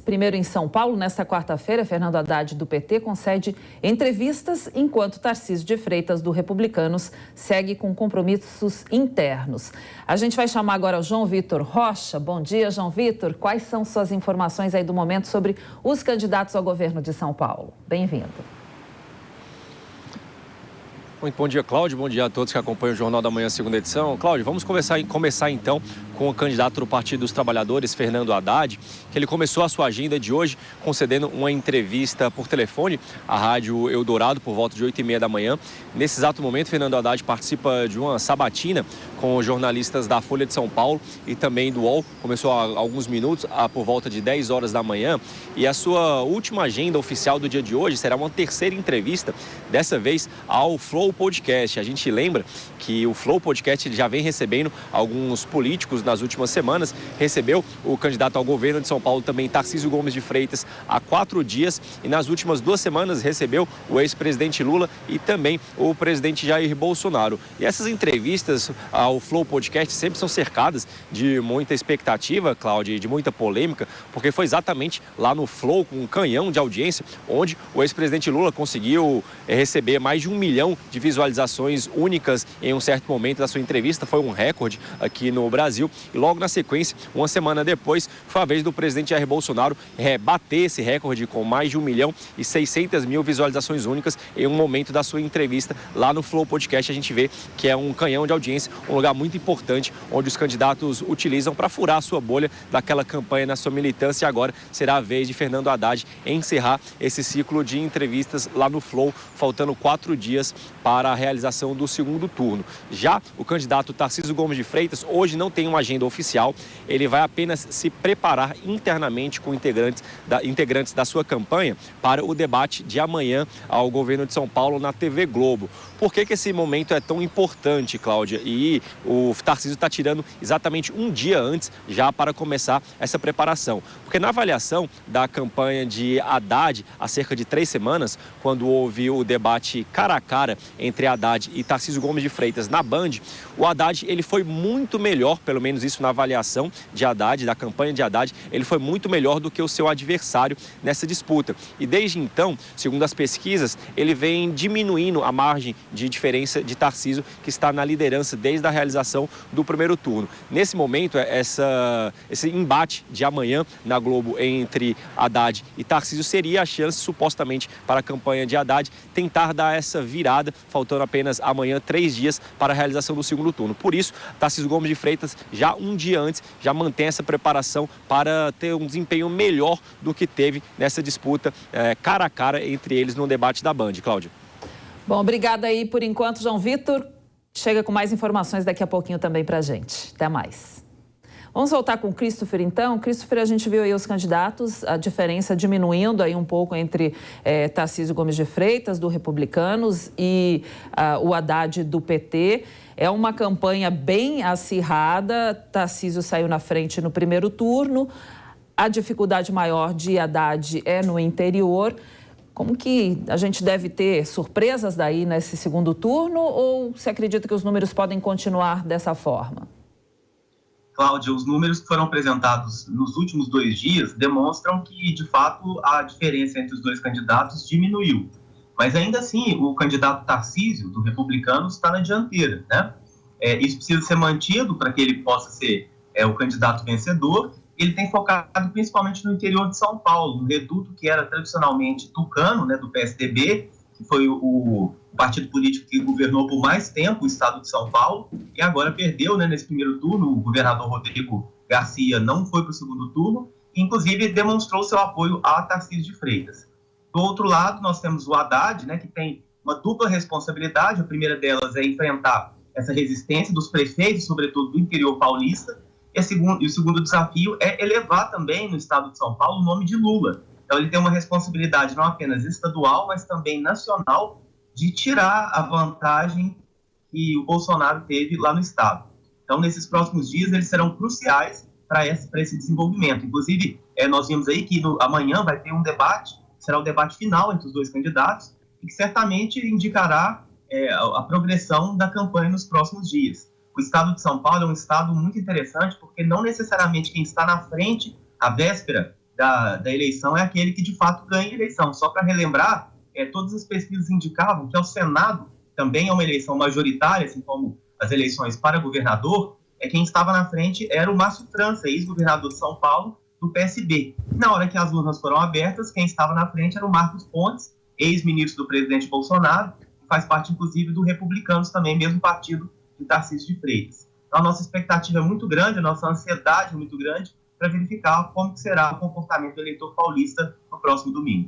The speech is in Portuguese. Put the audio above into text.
primeiro em São Paulo, nesta quarta-feira, Fernando Haddad, do PT, concede entrevistas, enquanto Tarcísio de Freitas, do Republicanos, segue com compromissos internos. A gente vai chamar agora o João Vitor Rocha. Bom dia, João Vitor. Quais são suas informações aí do momento sobre os candidatos ao governo de São Paulo? Bem-vindo. Muito bom dia, Cláudio. Bom dia a todos que acompanham o Jornal da Manhã, segunda edição. Cláudio, vamos começar então com o candidato do Partido dos Trabalhadores, Fernando Haddad, que ele começou a sua agenda de hoje concedendo uma entrevista por telefone à Rádio Eldorado por volta de 8h30 da manhã. Nesse exato momento, Fernando Haddad participa de uma sabatina com jornalistas da Folha de São Paulo e também do UOL. Começou há alguns minutos, por volta de 10 horas da manhã. E a sua última agenda oficial do dia de hoje será uma terceira entrevista, dessa vez ao Flow Podcast. A gente lembra que o Flow Podcast já vem recebendo alguns políticos nas últimas semanas. Recebeu o candidato ao governo de São Paulo também, Tarcísio Gomes de Freitas, há 4 dias. E nas últimas 2 semanas recebeu o ex-presidente Lula e também o presidente Jair Bolsonaro. E essas entrevistas ao Flow Podcast sempre são cercadas de muita expectativa, Cláudia, e de muita polêmica, porque foi exatamente lá no Flow, com um canhão de audiência, onde o ex-presidente Lula conseguiu receber mais de 1 milhão de visualizações únicas em um certo momento da sua entrevista. Foi um recorde aqui no Brasil. E logo na sequência, uma semana depois, foi a vez do presidente Jair Bolsonaro bater esse recorde com mais de 1.600.000 visualizações únicas em um momento da sua entrevista lá no Flow Podcast. A gente vê que é um canhão de audiência, um lugar muito importante onde os candidatos utilizam para furar a sua bolha daquela campanha na sua militância. E agora será a vez de Fernando Haddad encerrar esse ciclo de entrevistas lá no Flow, faltando 4 dias para a realização do segundo turno. Já o candidato Tarcísio Gomes de Freitas hoje não tem uma agenda oficial, ele vai apenas se preparar internamente com integrantes da sua campanha para o debate de amanhã ao governo de São Paulo na TV Globo. Por que esse momento é tão importante, Cláudia? E o Tarcísio está tirando exatamente um dia antes já para começar essa preparação. Porque na avaliação da campanha de Haddad, há cerca de 3 semanas, quando houve o debate cara a cara entre Haddad e Tarcísio Gomes de Freitas na Band, o Haddad ele foi muito melhor, pelo menos isso na avaliação de Haddad, da campanha de Haddad, ele foi muito melhor do que o seu adversário nessa disputa. E desde então, segundo as pesquisas, ele vem diminuindo a margem de diferença de Tarcísio, que está na liderança desde a realização do primeiro turno. Nesse momento, esse embate de amanhã na Globo entre Haddad e Tarcísio seria a chance, supostamente, para a campanha de Haddad tentar dar essa virada, faltando apenas amanhã 3 dias para a realização do segundo turno. Por isso, Tarcísio Gomes de Freitas, já um dia antes, já mantém essa preparação para ter um desempenho melhor do que teve nessa disputa cara a cara entre eles no debate da Band. Cláudia. Bom, obrigada aí por enquanto, João Vitor. Chega com mais informações daqui a pouquinho também pra gente. Até mais. Vamos voltar com o Christopher, então. Christopher, a gente viu aí os candidatos, a diferença diminuindo aí um pouco entre Tarcísio Gomes de Freitas, do Republicanos, e o Haddad, do PT. É uma campanha bem acirrada. Tarcísio saiu na frente no primeiro turno. A dificuldade maior de Haddad é no interior. Como que a gente deve ter surpresas daí nesse segundo turno, ou você acredita que os números podem continuar dessa forma? Cláudia, os números que foram apresentados nos últimos 2 dias demonstram que, de fato, a diferença entre os 2 candidatos diminuiu. Mas, ainda assim, o candidato Tarcísio, do Republicanos, está na dianteira, né? Isso precisa ser mantido para que ele possa ser o candidato vencedor. Ele tem focado principalmente no interior de São Paulo, um reduto que era tradicionalmente tucano, né, do PSDB, que foi o partido político que governou por mais tempo o estado de São Paulo, e agora perdeu, né, nesse primeiro turno. O governador Rodrigo Garcia não foi para o segundo turno, e inclusive demonstrou seu apoio a Tarcísio de Freitas. Do outro lado, nós temos o Haddad, né, que tem uma dupla responsabilidade. A primeira delas é enfrentar essa resistência dos prefeitos, sobretudo do interior paulista, e o segundo desafio é elevar também no estado de São Paulo o nome de Lula. Então ele tem uma responsabilidade não apenas estadual, mas também nacional, de tirar a vantagem que o Bolsonaro teve lá no estado. Então, nesses próximos dias, eles serão cruciais para esse desenvolvimento. Inclusive, nós vimos aí que amanhã vai ter um debate, será o debate final entre os 2 candidatos, e que certamente indicará a progressão da campanha nos próximos dias. O estado de São Paulo é um estado muito interessante, porque não necessariamente quem está na frente, à véspera da eleição é aquele que de fato ganha a eleição. Só para relembrar, todas as pesquisas indicavam que ao Senado também é uma eleição majoritária, assim como as eleições para governador, quem estava na frente era o Márcio França, ex-governador de São Paulo, do PSB. Na hora que as urnas foram abertas, quem estava na frente era o Marcos Pontes, ex-ministro do presidente Bolsonaro, que faz parte, inclusive, do Republicanos também, mesmo partido de Tarcísio de Freitas. Então, a nossa expectativa é muito grande, a nossa ansiedade é muito grande para verificar como será o comportamento do eleitor paulista no próximo domingo.